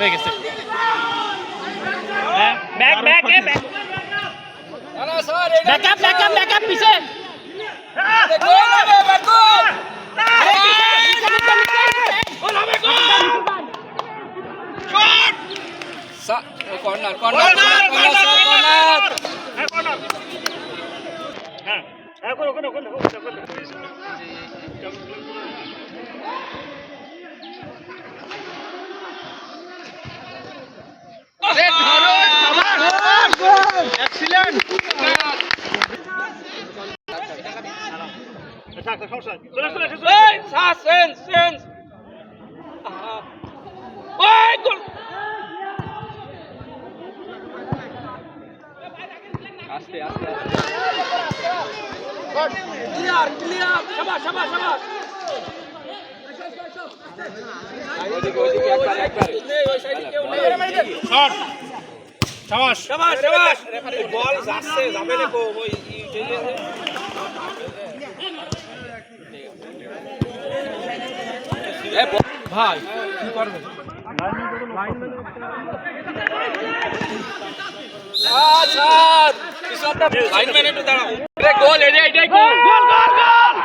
হয়ে গেছে back back back backup পিছে কর্নার আস্তে আস্তে ক্লিয়ার ক্লিয়ার শাবাশ শাবাশ শাবাশ ওইদিকে একবার ওই সাইডে কেউ নেই শট শাবাশ শাবাশ শাবাশ বল যাচ্ছে যাবে না কো ওই এ ভাই কি করবে আচ্ছা পিছনটা লাইনম্যান একটু দাঁড়াও গোল এটাই গোল গোল গোল গোল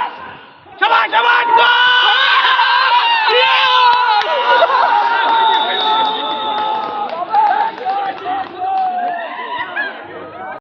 শাবাশ শাবাশ গোল